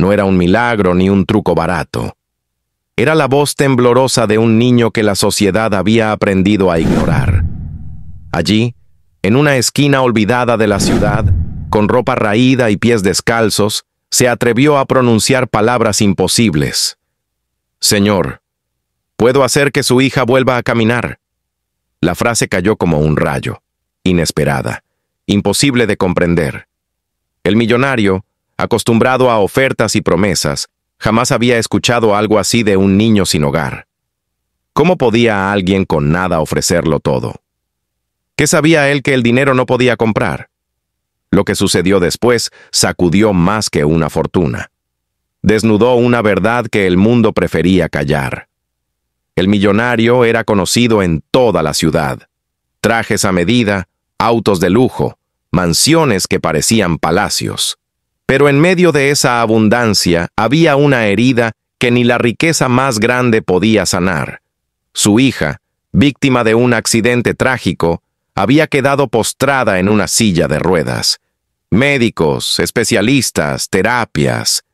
No era un milagro ni un truco barato. Era la voz temblorosa de un niño que la sociedad había aprendido a ignorar. Allí, en una esquina olvidada de la ciudad, con ropa raída y pies descalzos, se atrevió a pronunciar palabras imposibles. «Señor, puedo hacer que su hija vuelva a caminar». La frase cayó como un rayo, inesperada, imposible de comprender. El millonario, acostumbrado a ofertas y promesas, jamás había escuchado algo así de un niño sin hogar. ¿Cómo podía alguien con nada ofrecerlo todo? ¿Qué sabía él que el dinero no podía comprar? Lo que sucedió después sacudió más que una fortuna. Desnudó una verdad que el mundo prefería callar. El millonario era conocido en toda la ciudad. Trajes a medida, autos de lujo, mansiones que parecían palacios. Pero en medio de esa abundancia había una herida que ni la riqueza más grande podía sanar. Su hija, víctima de un accidente trágico, había quedado postrada en una silla de ruedas. Médicos, especialistas, terapias.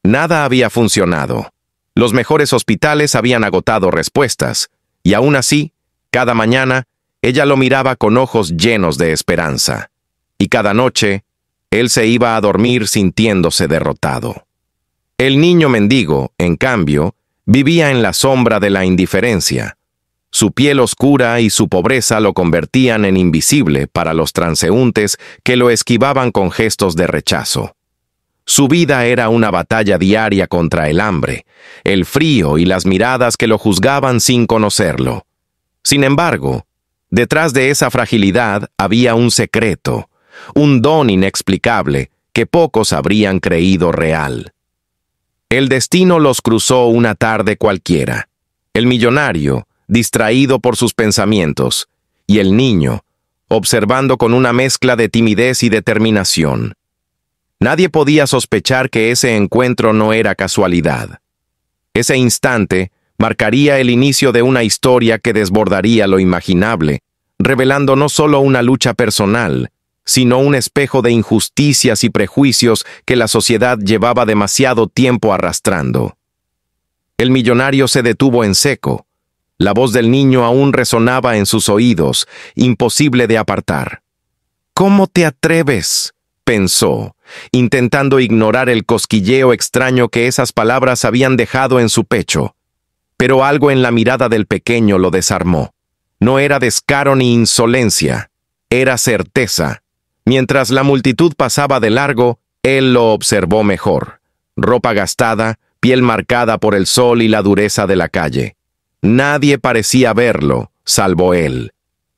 Nada había funcionado. Los mejores hospitales habían agotado respuestas, y aún así, cada mañana, ella lo miraba con ojos llenos de esperanza. Y cada noche, él se iba a dormir sintiéndose derrotado. El niño mendigo, en cambio, vivía en la sombra de la indiferencia. Su piel oscura y su pobreza lo convertían en invisible para los transeúntes que lo esquivaban con gestos de rechazo. Su vida era una batalla diaria contra el hambre, el frío y las miradas que lo juzgaban sin conocerlo. Sin embargo, detrás de esa fragilidad había un secreto, un don inexplicable que pocos habrían creído real. El destino los cruzó una tarde cualquiera. El millonario, distraído por sus pensamientos, y el niño, observando con una mezcla de timidez y determinación. Nadie podía sospechar que ese encuentro no era casualidad. Ese instante marcaría el inicio de una historia que desbordaría lo imaginable, revelando no solo una lucha personal, sino un espejo de injusticias y prejuicios que la sociedad llevaba demasiado tiempo arrastrando. El millonario se detuvo en seco. La voz del niño aún resonaba en sus oídos, imposible de apartar. «¿Cómo te atreves?», pensó, intentando ignorar el cosquilleo extraño que esas palabras habían dejado en su pecho. Pero algo en la mirada del pequeño lo desarmó. No era descaro ni insolencia, era certeza. Mientras la multitud pasaba de largo, él lo observó mejor. Ropa gastada, piel marcada por el sol y la dureza de la calle. Nadie parecía verlo, salvo él.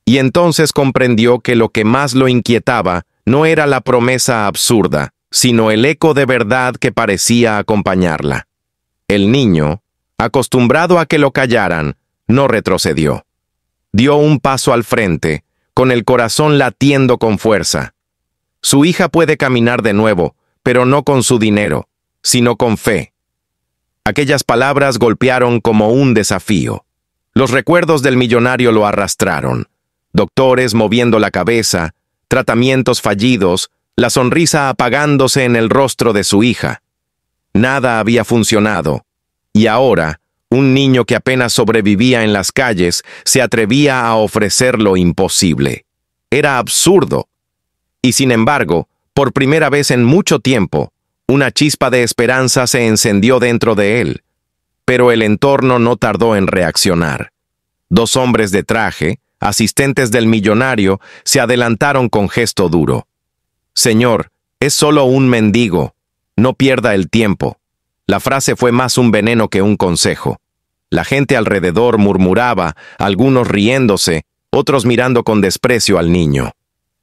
Y entonces comprendió que lo que más lo inquietaba no era la promesa absurda, sino el eco de verdad que parecía acompañarla. El niño, acostumbrado a que lo callaran, no retrocedió. Dio un paso al frente, con el corazón latiendo con fuerza. Su hija puede caminar de nuevo, pero no con su dinero, sino con fe. Aquellas palabras golpearon como un desafío. Los recuerdos del millonario lo arrastraron. Doctores moviendo la cabeza, tratamientos fallidos, la sonrisa apagándose en el rostro de su hija. Nada había funcionado, y ahora, un niño que apenas sobrevivía en las calles se atrevía a ofrecer lo imposible. Era absurdo. Y sin embargo, por primera vez en mucho tiempo, una chispa de esperanza se encendió dentro de él. Pero el entorno no tardó en reaccionar. Dos hombres de traje, asistentes del millonario, se adelantaron con gesto duro. «Señor, es solo un mendigo. No pierda el tiempo». La frase fue más un veneno que un consejo. La gente alrededor murmuraba, algunos riéndose, otros mirando con desprecio al niño.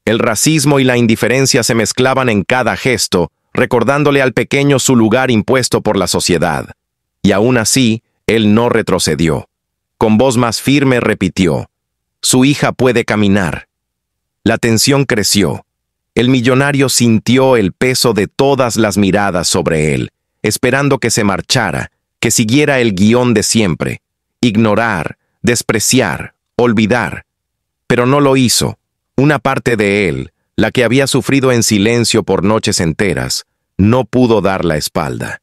El racismo y la indiferencia se mezclaban en cada gesto, recordándole al pequeño su lugar impuesto por la sociedad. Y aún así, él no retrocedió. Con voz más firme repitió: «Su hija puede caminar». La tensión creció. El millonario sintió el peso de todas las miradas sobre él, esperando que se marchara, que siguiera el guión de siempre: ignorar, despreciar, olvidar. Pero no lo hizo. Una parte de él, la que había sufrido en silencio por noches enteras, no pudo dar la espalda.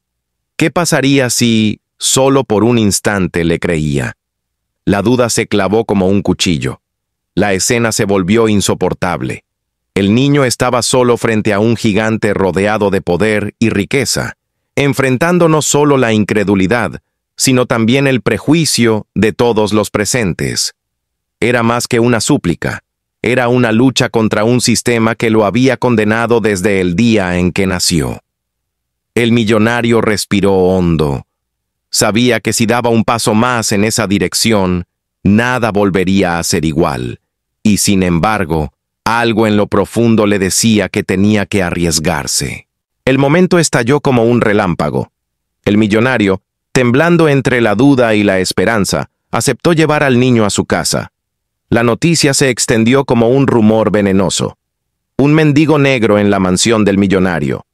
¿Qué pasaría si, solo por un instante, le creía? La duda se clavó como un cuchillo. La escena se volvió insoportable. El niño estaba solo frente a un gigante rodeado de poder y riqueza, enfrentando no solo la incredulidad, sino también el prejuicio de todos los presentes. Era más que una súplica, era una lucha contra un sistema que lo había condenado desde el día en que nació. El millonario respiró hondo. Sabía que si daba un paso más en esa dirección, nada volvería a ser igual, y sin embargo, algo en lo profundo le decía que tenía que arriesgarse. El momento estalló como un relámpago. El millonario, temblando entre la duda y la esperanza, aceptó llevar al niño a su casa. La noticia se extendió como un rumor venenoso. Un mendigo negro en la mansión del millonario.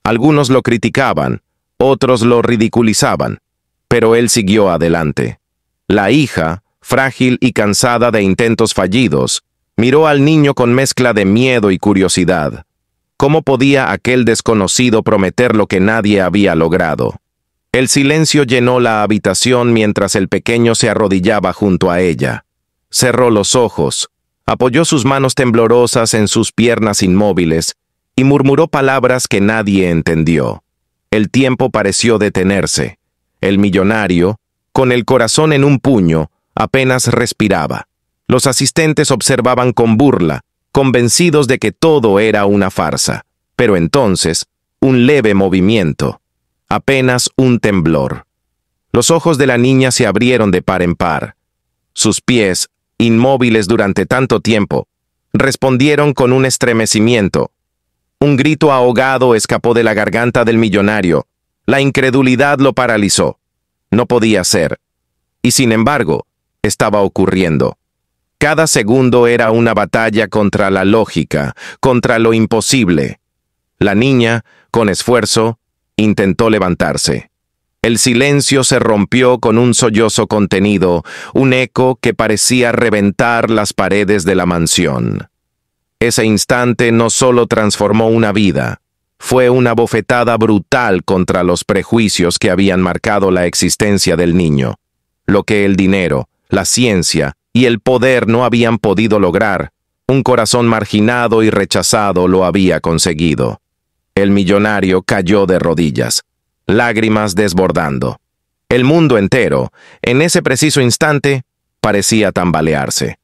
Algunos lo criticaban, otros lo ridiculizaban, pero él siguió adelante. La hija, frágil y cansada de intentos fallidos, miró al niño con mezcla de miedo y curiosidad. ¿Cómo podía aquel desconocido prometer lo que nadie había logrado? El silencio llenó la habitación mientras el pequeño se arrodillaba junto a ella. Cerró los ojos, apoyó sus manos temblorosas en sus piernas inmóviles y murmuró palabras que nadie entendió. El tiempo pareció detenerse. El millonario, con el corazón en un puño, apenas respiraba. Los asistentes observaban con burla, convencidos de que todo era una farsa. Pero entonces, un leve movimiento, apenas un temblor. Los ojos de la niña se abrieron de par en par. Sus pies, inmóviles durante tanto tiempo, respondieron con un estremecimiento. Un grito ahogado escapó de la garganta del millonario. La incredulidad lo paralizó. No podía ser. Y sin embargo, estaba ocurriendo. Cada segundo era una batalla contra la lógica, contra lo imposible. La niña, con esfuerzo, intentó levantarse. El silencio se rompió con un sollozo contenido, un eco que parecía reventar las paredes de la mansión. Ese instante no solo transformó una vida, fue una bofetada brutal contra los prejuicios que habían marcado la existencia del niño. Lo que el dinero, la ciencia y el poder no habían podido lograr, un corazón marginado y rechazado lo había conseguido. El millonario cayó de rodillas, lágrimas desbordando. El mundo entero, en ese preciso instante, parecía tambalearse.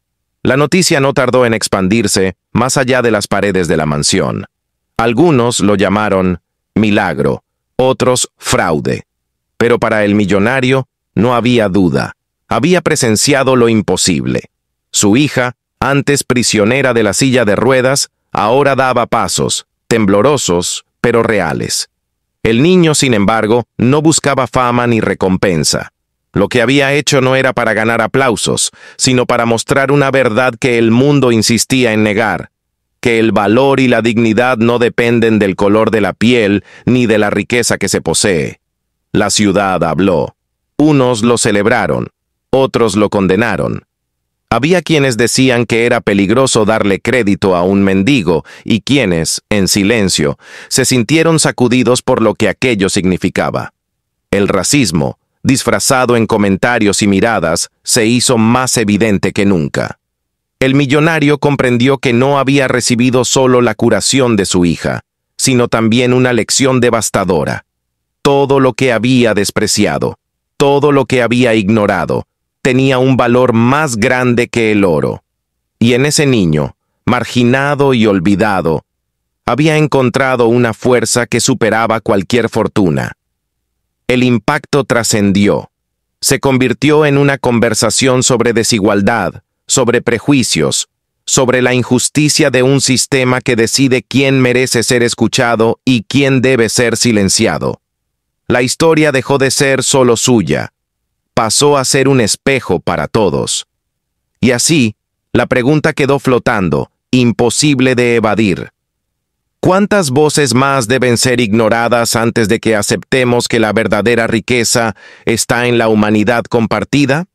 La noticia no tardó en expandirse más allá de las paredes de la mansión. Algunos lo llamaron milagro, otros fraude. Pero para el millonario no había duda. Había presenciado lo imposible. Su hija, antes prisionera de la silla de ruedas, ahora daba pasos, temblorosos, pero reales. El niño, sin embargo, no buscaba fama ni recompensa. Lo que había hecho no era para ganar aplausos, sino para mostrar una verdad que el mundo insistía en negar, que el valor y la dignidad no dependen del color de la piel ni de la riqueza que se posee. La ciudad habló. Unos lo celebraron, otros lo condenaron. Había quienes decían que era peligroso darle crédito a un mendigo y quienes, en silencio, se sintieron sacudidos por lo que aquello significaba. El racismo, disfrazado en comentarios y miradas, se hizo más evidente que nunca. El millonario comprendió que no había recibido solo la curación de su hija, sino también una lección devastadora. Todo lo que había despreciado, todo lo que había ignorado, tenía un valor más grande que el oro. Y en ese niño, marginado y olvidado, había encontrado una fuerza que superaba cualquier fortuna. El impacto trascendió. Se convirtió en una conversación sobre desigualdad, sobre prejuicios, sobre la injusticia de un sistema que decide quién merece ser escuchado y quién debe ser silenciado. La historia dejó de ser solo suya. Pasó a ser un espejo para todos. Y así, la pregunta quedó flotando, imposible de evadir. ¿Cuántas voces más deben ser ignoradas antes de que aceptemos que la verdadera riqueza está en la humanidad compartida?